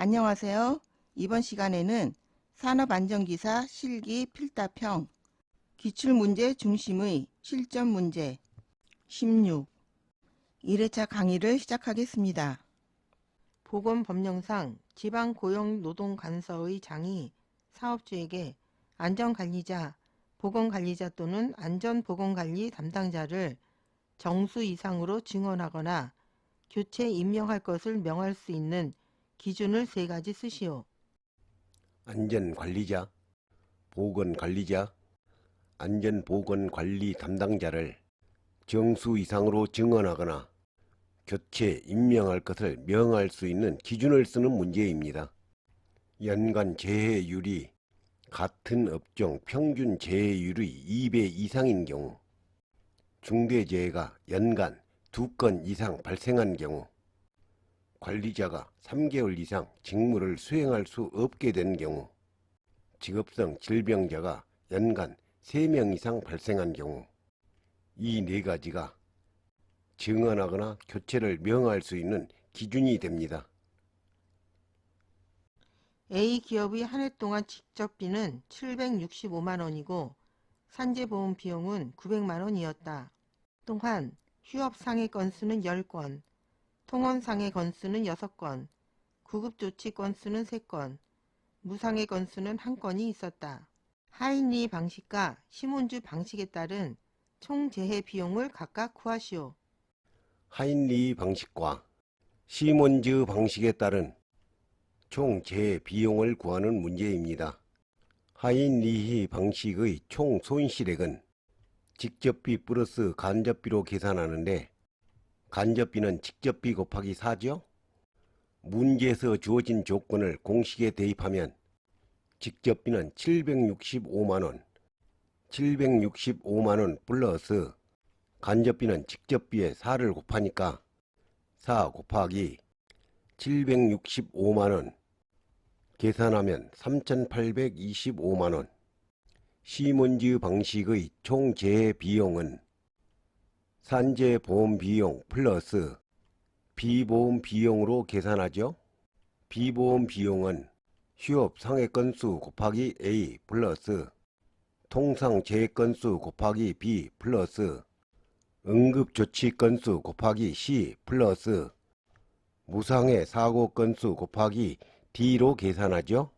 안녕하세요. 이번 시간에는 산업안전기사 실기 필답형 기출문제 중심의 실전문제 16 1회차 강의를 시작하겠습니다. 보건법령상 지방고용노동관서의 장이 사업주에게 안전관리자, 보건관리자 또는 안전보건관리 담당자를 정수 이상으로 증언하거나 교체 임명할 것을 명할 수 있는 기준을 3가지 쓰시오. 안전관리자, 보건관리자, 안전보건관리 담당자를 정수 이상으로 증언하거나 교체 임명할 것을 명할 수 있는 기준을 쓰는 문제입니다. 연간 재해율이 같은 업종 평균 재해율의 2배 이상인 경우, 중대재해가 연간 2건 이상 발생한 경우, 관리자가 3개월 이상 직무를 수행할 수 없게 된 경우, 직업성 질병자가 연간 3명 이상 발생한 경우, 이 4가지가 증언하거나 교체를 명할 수 있는 기준이 됩니다. A 기업의 한 해 동안 직접비는 765만원이고 산재보험 비용은 900만원이었다. 또한 휴업상해 건수는 10건, 통원상해 건수는 6건, 구급조치 건수는 3건, 무상해 건수는 1건이 있었다. 하인리 방식과 시몬즈 방식에 따른 총 재해 비용을 각각 구하시오. 하인리 방식과 시몬즈 방식에 따른 총 재해 비용을 구하는 문제입니다. 하인리히 방식의 총 손실액은 직접비 플러스 간접비로 계산하는데, 간접비는 직접비 곱하기 4죠. 문제에서 주어진 조건을 공식에 대입하면 직접비는 765만원, 765만원 플러스 간접비는 직접비에 4를 곱하니까 4 곱하기 765만원 계산하면 3825만원. 시몬즈 방식의 총 재해 비용은 산재보험 비용 플러스 비보험 비용으로 계산하죠. 비보험 비용은 휴업 상해 건수 곱하기 A 플러스 통상 재해 건수 곱하기 B 플러스 응급조치 건수 곱하기 C 플러스 무상해 사고 건수 곱하기 D로 계산하죠.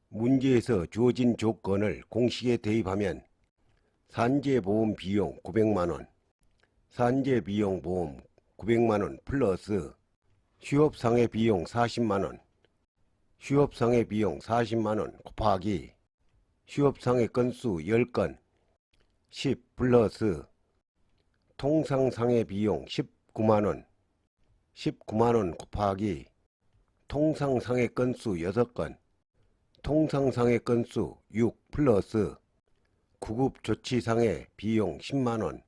문제에서 주어진 조건을 공식에 대입하면 산재보험 비용 900만원, 산재비용 보험 900만원 플러스 휴업상해 비용 40만원, 휴업상해 비용 40만원 곱하기 휴업상해 건수 10건 10 플러스 통상상해 비용 19만원, 19만원 곱하기 통상상해 건수 6건, 통상상해 건수 6 플러스 구급조치상해 비용 10만원,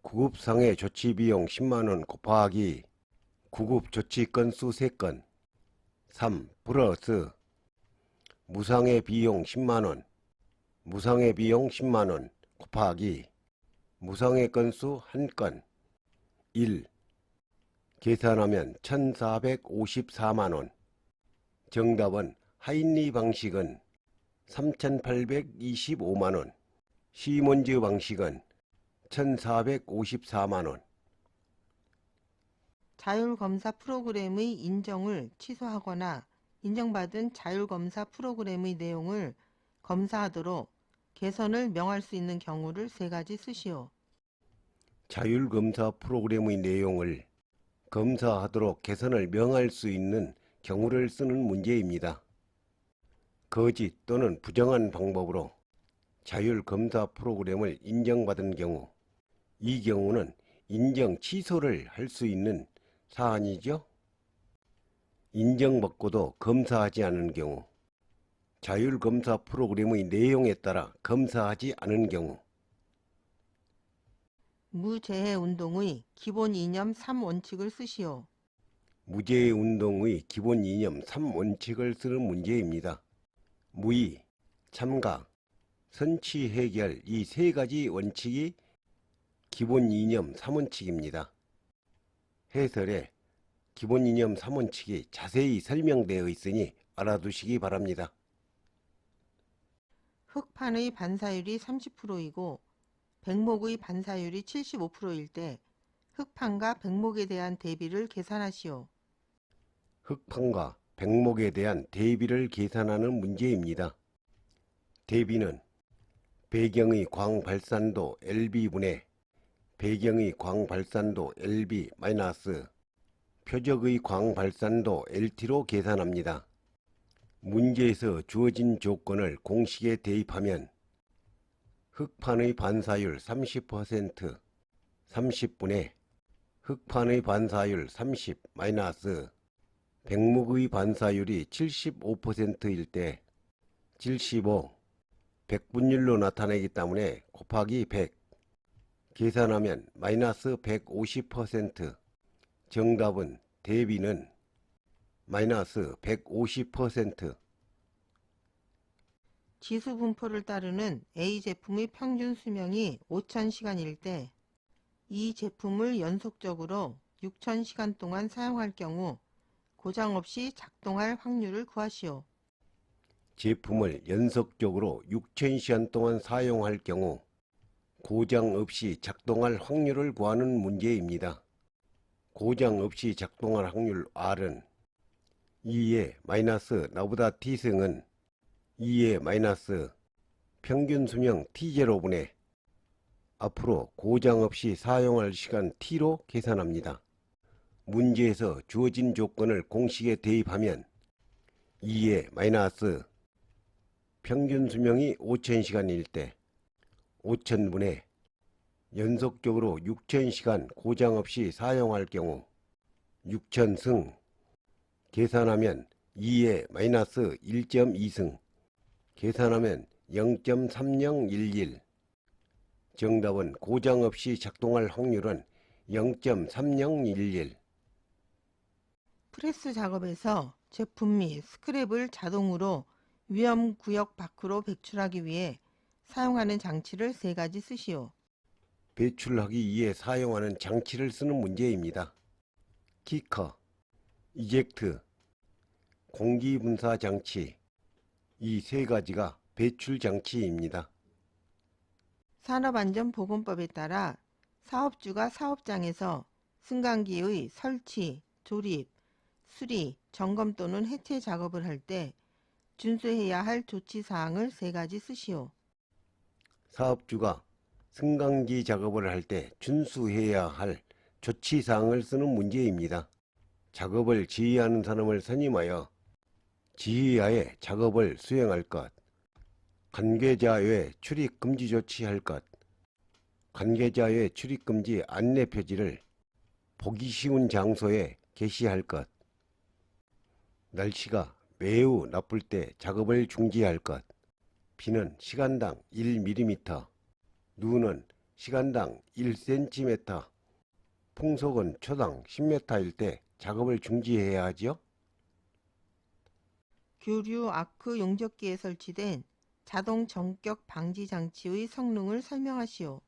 구급상해 조치비용 10만원 곱하기 구급조치 건수 3건 3 플러스 무상해 비용 10만원, 무상해 비용 10만원 곱하기 무상해 건수 1건 1 계산하면 1454만원. 정답은 하인리 방식은 3825만원, 시몬즈 방식은 1454만원. 자율검사 프로그램의 인정을 취소하거나 인정받은 자율검사 프로그램의 내용을 검사하도록 개선을 명할 수 있는 경우를 3가지 쓰시오. 자율검사 프로그램의 내용을 검사하도록 개선을 명할 수 있는 경우를 쓰는 문제입니다. 거짓 또는 부정한 방법으로 자율검사 프로그램을 인정받은 경우, 이 경우는 인정 취소를 할 수 있는 사안이죠. 인정받고도 검사하지 않은 경우, 자율검사 프로그램의 내용에 따라 검사하지 않은 경우, 무재해운동의 기본 이념 3원칙을 쓰시오. 무재해운동의 기본 이념 3원칙을 쓰는 문제입니다. 무의, 참가, 선취, 해결 이 3가지 원칙이 기본 이념 3원칙입니다. 해설에 기본 이념 3원칙이 자세히 설명되어 있으니 알아두시기 바랍니다. 흑판의 반사율이 30%이고 백목의 반사율이 75%일 때 흑판과 백목에 대한 대비를 계산하시오. 흑판과 백목에 대한 대비를 계산하는 문제입니다. 대비는 배경의 광발산도 LB분의 배경의 광발산도 LB 마이너스 표적의 광발산도 LT로 계산합니다. 문제에서 주어진 조건을 공식에 대입하면 흑판의 반사율 30%, 30분의 흑판의 반사율 30 마이너스 백목의 반사율이 75%일 때 75, 100분율로 나타내기 때문에 곱하기 100 계산하면 마이너스 150%. 정답은 대비는 마이너스 150%. 지수 분포를 따르는 A 제품의 평균 수명이 5000시간일 때 이 제품을 연속적으로 6000시간 동안 사용할 경우 고장 없이 작동할 확률을 구하시오. 제품을 연속적으로 6000시간 동안 사용할 경우 고장 없이 작동할 확률을 구하는 문제입니다. 고장 없이 작동할 확률 R은 2의 마이너스 나보다 T승은 2의 마이너스 평균 수명 T0분의 앞으로 고장 없이 사용할 시간 T로 계산합니다. 문제에서 주어진 조건을 공식에 대입하면 2의 마이너스 평균 수명이 5000시간일 때 5000분의 연속적으로 6000시간 고장 없이 사용할 경우 6000승 계산하면 2의 마이너스 1.2승 계산하면 0.3011 정답은 고장 없이 작동할 확률은 0.3011. 프레스 작업에서 제품 및 스크랩을 자동으로 위험구역 밖으로 배출하기 위해 사용하는 장치를 3가지 쓰시오. 배출하기 위해 사용하는 장치를 쓰는 문제입니다. 키커, 이젝트, 공기분사 장치 이 3가지가 배출 장치입니다. 산업안전보건법에 따라 사업주가 사업장에서 승강기의 설치, 조립, 수리, 점검 또는 해체 작업을 할 때 준수해야 할 조치사항을 3가지 쓰시오. 사업주가 승강기 작업을 할 때 준수해야 할 조치사항을 쓰는 문제입니다. 작업을 지휘하는 사람을 선임하여 지휘하에 작업을 수행할 것, 관계자 외 출입 금지 조치할 것, 관계자 외 출입 금지 안내 표지를 보기 쉬운 장소에 게시할 것, 날씨가 매우 나쁠 때 작업을 중지할 것, 비는 시간당 1mm, 눈은 시간당 1cm, 풍속은 초당 10m일 때 작업을 중지해야 하죠. 교류 아크 용접기에 설치된 자동 전격 방지 장치의 성능을 설명하시오.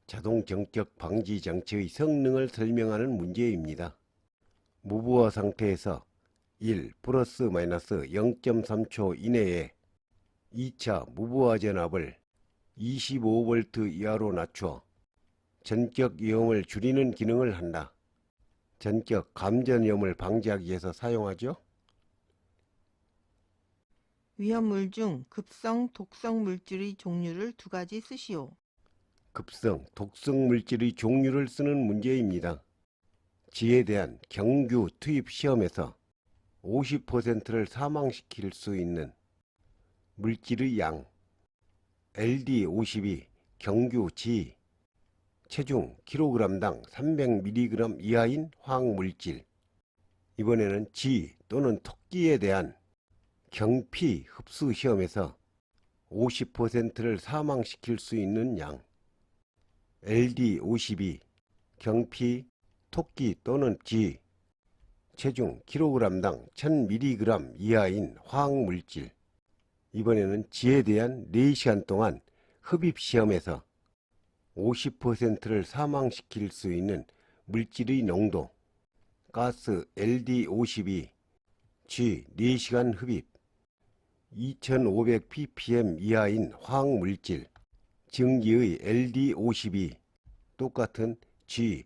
자동 전격 방지 장치의 성능을 설명하는 문제입니다. 무부하 상태에서 1 플러스 마이너스 0.3초 이내에 2차 무부하 전압을 25V 이하로 낮춰 전격 위험을 줄이는 기능을 한다. 전격 감전염을 방지하기 위해서 사용하죠. 위험물 중 급성, 독성 물질의 종류를 2가지 쓰시오. 급성, 독성 물질의 종류를 쓰는 문제입니다. 지에 대한 경규 투입 시험에서 50%를 사망시킬 수 있는 물질의 양, LD52 경규 지, 체중 kg당 300mg 이하인 화학물질. 이번에는 지 또는 토끼에 대한 경피 흡수 시험에서 50%를 사망시킬 수 있는 양, LD52 경피 토끼 또는 지, 체중 kg당 1000mg 이하인 화학물질. 이번에는 지에 대한 4시간 동안 흡입시험에서 50%를 사망시킬 수 있는 물질의 농도, 가스 LD52, G 4시간 흡입, 2500ppm 이하인 화학물질, 증기의 LD52, 똑같은 G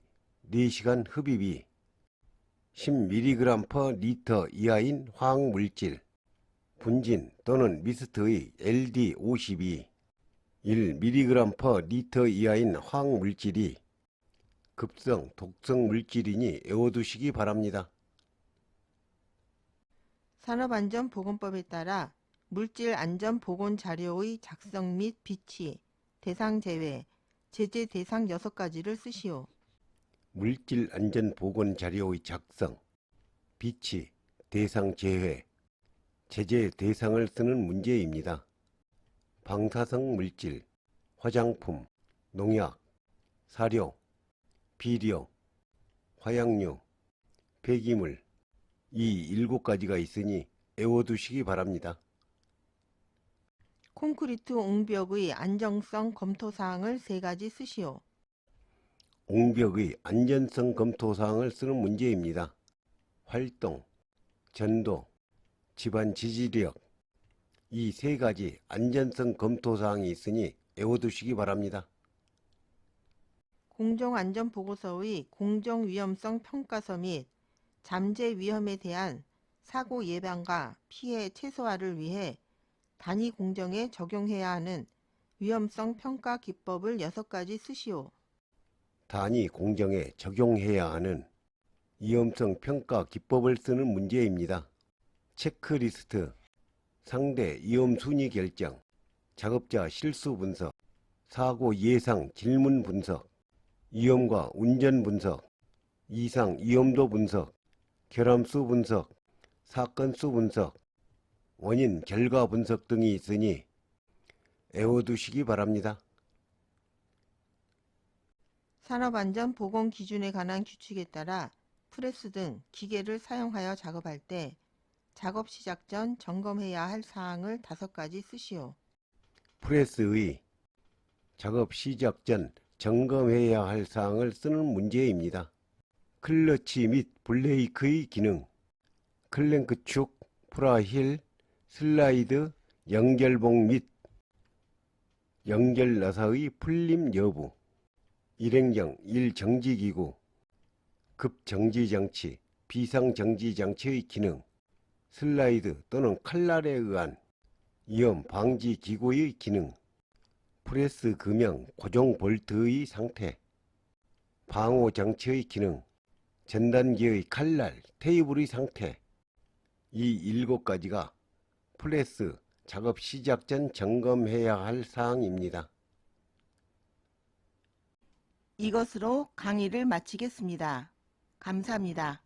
4시간 흡입이 10mg/L 이하인 화학물질, 분진 또는 미스트의 LD52, 1mg/L 이하인 화학물질이 급성 독성 물질이니 외워두시기 바랍니다. 산업안전보건법에 따라 물질안전보건자료의 작성 및 비치, 대상 제외, 제재 대상 6가지를 쓰시오. 물질안전보건자료의 작성, 비치, 대상 제외, 제재 대상을 쓰는 문제입니다. 방사성 물질, 화장품, 농약, 사료, 비료, 화약류, 폐기물, 이 7가지가 있으니 외워두시기 바랍니다. 콘크리트 옹벽의 안정성 검토사항을 3가지 쓰시오. 옹벽의 안전성 검토사항을 쓰는 문제입니다. 활동, 전도, 집안 지지력, 이 3가지 안전성 검토사항이 있으니 외워두시기 바랍니다. 공정안전보고서의 공정위험성 평가서 및 잠재 위험에 대한 사고 예방과 피해 최소화를 위해 단위 공정에 적용해야 하는 위험성 평가 기법을 6가지 쓰시오. 단위 공정에 적용해야 하는 위험성 평가 기법을 쓰는 문제입니다. 체크리스트, 상대 위험 순위 결정, 작업자 실수 분석, 사고 예상 질문 분석, 위험과 운전 분석, 이상 위험도 분석, 결함수 분석, 사건수 분석, 원인 결과 분석 등이 있으니 외워두시기 바랍니다. 산업안전보건기준에 관한 규칙에 따라 프레스 등 기계를 사용하여 작업할 때 작업 시작 전 점검해야 할 사항을 5가지 쓰시오. 프레스의 작업 시작 전 점검해야 할 사항을 쓰는 문제입니다. 클러치 및 브레이크의 기능, 클랭크 축, 프라힐, 슬라이드, 연결봉 및 연결 나사의 풀림 여부, 일행경 1정지기구, 급정지장치, 비상정지장치의 기능, 슬라이드 또는 칼날에 의한 위험 방지 기구의 기능, 프레스 금형 고정 볼트의 상태, 방호 장치의 기능, 전단기의 칼날, 테이블의 상태, 이 7가지가 프레스 작업 시작 전 점검해야 할 사항입니다. 이것으로 강의를 마치겠습니다. 감사합니다.